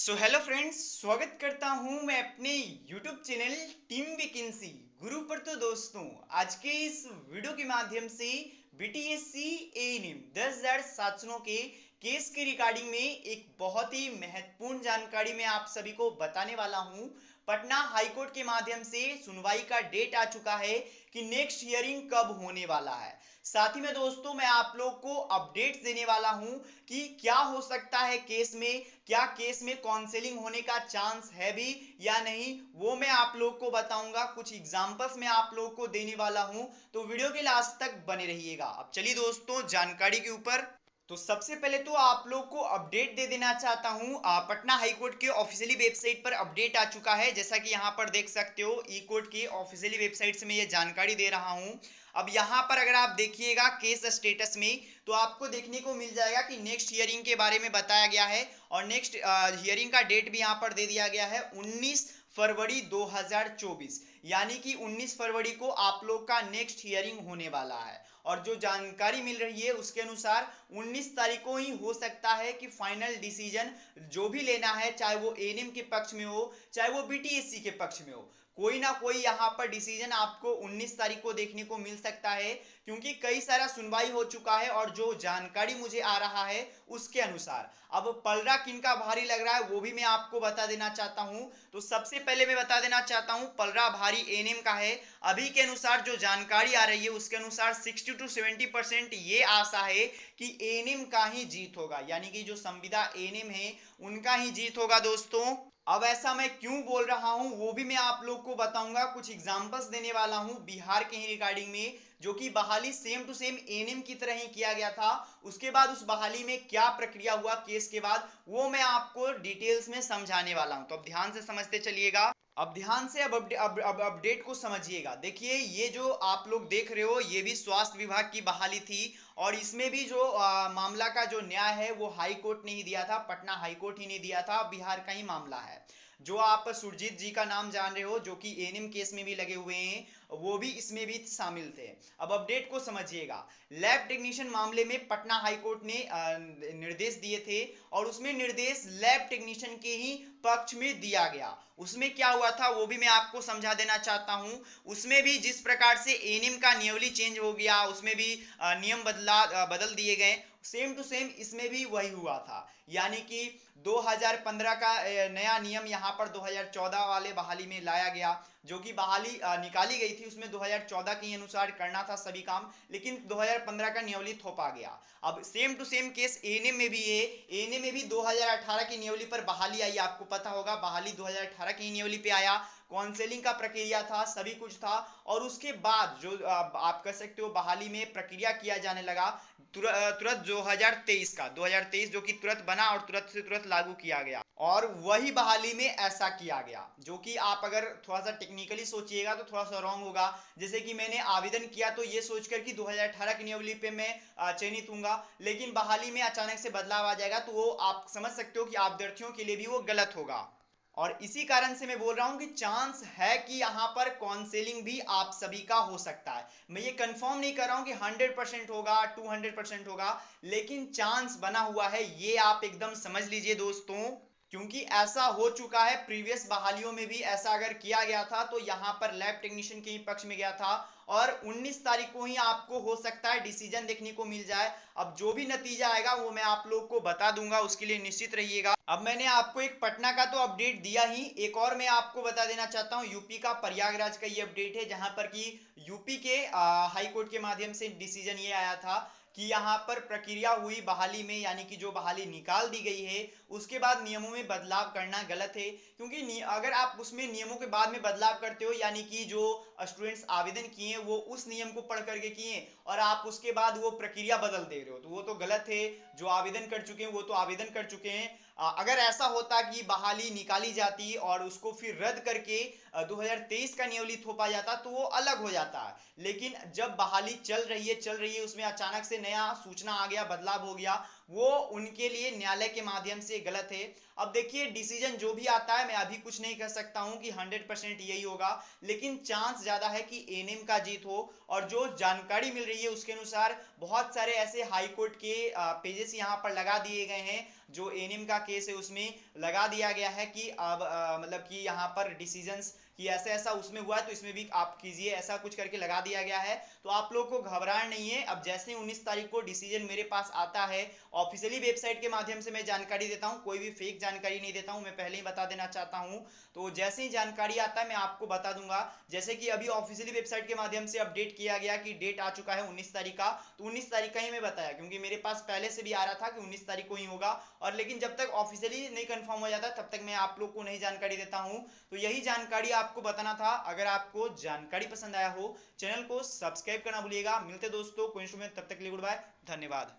Hello friends, स्वागत करता हूं मैं अपने यूट्यूब चैनल टीम वैकेंसी गुरु पर। तो दोस्तों, आज के इस वीडियो के माध्यम से बीटीएससी एएनएम 10,000 छात्रों के केस के रिगार्डिंग में एक बहुत ही महत्वपूर्ण जानकारी मैं आप सभी को बताने वाला हूं। पटना हाईकोर्ट के माध्यम से सुनवाई का डेट आ चुका है कि नेक्स्ट हियरिंग कब होने वाला है। साथ ही में दोस्तों, मैं आप लोग को अपडेट्स देने वाला हूं कि क्या हो सकता है केस में, क्या केस में काउंसलिंग होने का चांस है भी या नहीं, वो मैं आप लोग को बताऊंगा। कुछ एग्जांपल्स मैं आप लोग को देने वाला हूं, तो वीडियो के लास्ट तक बने रहिएगा। अब चलिए दोस्तों, जानकारी के ऊपर। तो सबसे पहले तो आप लोग को अपडेट दे देना चाहता हूं। पटना हाईकोर्ट के ऑफिशियली वेबसाइट पर अपडेट आ चुका है, जैसा कि यहां पर देख सकते हो। ई कोर्ट की ऑफिशियली वेबसाइट से मैं ये जानकारी दे रहा हूं। अब यहां पर अगर आप देखिएगा केस स्टेटस में, तो आपको देखने को मिल जाएगा कि नेक्स्ट हियरिंग के बारे में बताया गया है और नेक्स्ट हियरिंग का डेट भी यहां पर दे दिया गया है 19 फरवरी 2024। यानी कि 19 फरवरी को आप लोग का नेक्स्ट हियरिंग होने वाला है। और जो जानकारी मिल रही है उसके अनुसार 19 तारीख को ही हो सकता है कि फाइनल डिसीजन जो भी लेना है, चाहे वो एएनएम के पक्ष में हो चाहे वो बीटीएससी के पक्ष में हो, कोई ना कोई यहाँ पर डिसीजन आपको 19 तारीख को देखने को मिल सकता है। क्योंकि कई सारा सुनवाई हो चुका है और जो जानकारी मुझे आ रहा है उसके अनुसार अब पलड़ा किनका भारी लग रहा है वो भी मैं आपको बता देना चाहता हूं। तो सबसे पहले मैं बता देना चाहता हूं, पलड़ा भारी एएनएम का है। अभी के अनुसार जो जानकारी आ रही है उसके अनुसार 60 to 70% ये आशा है कि एएनएम का ही जीत होगा, यानी कि जो संविदा एएनएम है उनका ही जीत होगा दोस्तों। अब ऐसा मैं क्यों बोल रहा हूं वो भी मैं आप लोग को बताऊंगा। कुछ एग्जांपल्स देने वाला हूं बिहार के ही रिगार्डिंग में, जो कि बहाली सेम टू सेम एएनएम की तरह ही किया गया था। उसके बाद उस बहाली में क्या प्रक्रिया हुआ केस के बाद, वो मैं आपको डिटेल्स में समझाने वाला हूं। तो अब ध्यान से समझते चलिएगा। अब ध्यान से अब अपडेट को समझिएगा। देखिए, ये जो आप लोग देख रहे हो ये भी स्वास्थ्य विभाग की बहाली थी और इसमें भी जो मामला का जो न्याय है वो हाई कोर्ट ने ही दिया था, पटना हाई कोर्ट ही ने दिया था। बिहार का ही मामला है। जो आप सुरजीत जी का नाम जान रहे हो, जो कि एएनएम केस में भी लगे हुए हैं, वो भी इसमें भी शामिल थे। अब अपडेट को समझिएगा। लैब टेक्नीशियन मामले में पटना हाई कोर्ट ने निर्देश दिए थे और उसमें निर्देश लैब टेक्नीशियन के ही पक्ष में दिया गया। उसमें क्या हुआ था वो भी मैं आपको समझा देना चाहता हूं। उसमें भी जिस प्रकार से एएनएम का नियमावली चेंज हो गया, उसमें भी नियम बदल दिए गए, सेम टू सेम इसमें भी वही हुआ था। यानी कि 2015 का नया नियम यहाँ पर 2014 वाले बहाली में लाया गया। जो कि बहाली निकाली गई थी उसमें 2014 के अनुसार करना था सभी काम, लेकिन 2015 का नियमावली थोपा गया। अब same to same case ANM में भी है। एएनएम में भी 2018 की नियमावली पर बहाली आई, आपको पता होगा बहाली 2018 की नियमावली पे आया। काउंसलिंग का प्रक्रिया था, सभी कुछ था। और उसके बाद जो आप कह सकते हो बहाली में प्रक्रिया किया जाने लगा तुरंत 2023 जो कि तुरंत बना और तुरंत से तुरंत लागू किया गया। और वही बहाली में ऐसा किया गया, जो कि आप अगर थोड़ा सा टेक्निकली सोचिएगा तो थोड़ा सा रॉन्ग होगा। जैसे कि मैंने आवेदन किया तो ये सोचकर कि 2018 की नियमावली पे मैं चयनित हूंगा, लेकिन बहाली में अचानक से बदलाव आ जाएगा, तो वो आप समझ सकते हो कि अभ्यर्थियों के लिए भी वो गलत होगा। और इसी कारण से मैं बोल रहा हूं कि चांस है कि यहां पर काउंसलिंग भी आप सभी का हो सकता है। मैं ये कंफर्म नहीं कर रहा हूं कि 100% होगा, 200% होगा, लेकिन चांस बना हुआ है, ये आप एकदम समझ लीजिए दोस्तों। क्योंकि ऐसा हो चुका है प्रीवियस बहालियों में भी, ऐसा अगर किया गया था तो यहाँ पर लैब टेक्नीशियन के ही पक्ष में गया था। और 19 तारीख को ही आपको हो सकता है डिसीजन देखने को मिल जाए। अब जो भी नतीजा आएगा वो मैं आप लोग को बता दूंगा, उसके लिए निश्चित रहिएगा। अब मैंने आपको एक पटना का तो अपडेट दिया ही, एक और मैं आपको बता देना चाहता हूँ। यूपी का प्रयागराज का ये अपडेट है, जहां पर कि यूपी के हाई कोर्ट के माध्यम से डिसीजन ये आया था कि यहाँ पर प्रक्रिया हुई बहाली में, यानी कि जो बहाली निकाल दी गई है उसके बाद नियमों में बदलाव करना गलत है। क्योंकि अगर आप उसमें नियमों के बाद में बदलाव करते हो, यानी कि जो स्टूडेंट्स आवेदन किए वो उस नियम को पढ़ करके किए और आप उसके बाद वो प्रक्रिया बदल दे रहे हो, तो वो तो गलत है। जो आवेदन कर चुके हैं वो तो आवेदन कर चुके हैं। अगर ऐसा होता कि बहाली निकाली जाती और उसको फिर रद्द करके 2023 का नियमावली थोपा जाता तो वो अलग हो जाता है। लेकिन जब बहाली चल रही है उसमें अचानक से नया सूचना आ गया, बदलाव हो गया, वो उनके लिए न्यायालय के माध्यम से गलत है। अब देखिए डिसीजन जो भी आता है, मैं अभी कुछ नहीं कह सकता हूं कि 100% यही होगा, लेकिन चांस ज्यादा है कि एएनएम का जीत हो। और जो जानकारी मिल रही है उसके अनुसार बहुत सारे ऐसे हाई कोर्ट के पेजेस यहाँ पर लगा दिए गए हैं, जो एएनएम का केस है उसमें लगा दिया गया है कि अब मतलब कि यहाँ पर डिसीजंस कि ऐसा ऐसा उसमें हुआ है तो इसमें भी आप कीजिए, ऐसा कुछ करके लगा दिया गया है। तो आप लोग को घबराना नहीं है। अब जैसे ही 19 तारीख को डिसीजन मेरे पास आता है, ऑफिशियली वेबसाइट के माध्यम से मैं जानकारी देता हूं, कोई भी फेक जानकारी नहीं देता हूं, मैं पहले ही बता देना चाहता हूं। तो जैसे ही जानकारी आता है मैं आपको बता दूंगा। जैसे कि अभी ऑफिशियली वेबसाइट के माध्यम से अपडेट किया गया कि डेट आ चुका है 19 तारीख का, तो 19 तारीख का ही मैं बताया, क्योंकि मेरे पास पहले से भी आ रहा था कि 19 तारीख को ही होगा। और लेकिन जब तक ऑफिशियली नहीं कंफर्म हो जाता तब तक मैं आप लोग को नहीं जानकारी देता हूं। तो यही जानकारी आपको बताना था। अगर आपको जानकारी पसंद आया हो, चैनल को सब्सक्राइब करना भूलिएगा। मिलते दोस्तों कोई इंस्ट्रूमेंट, तब तक के लिए गुड बाय, धन्यवाद।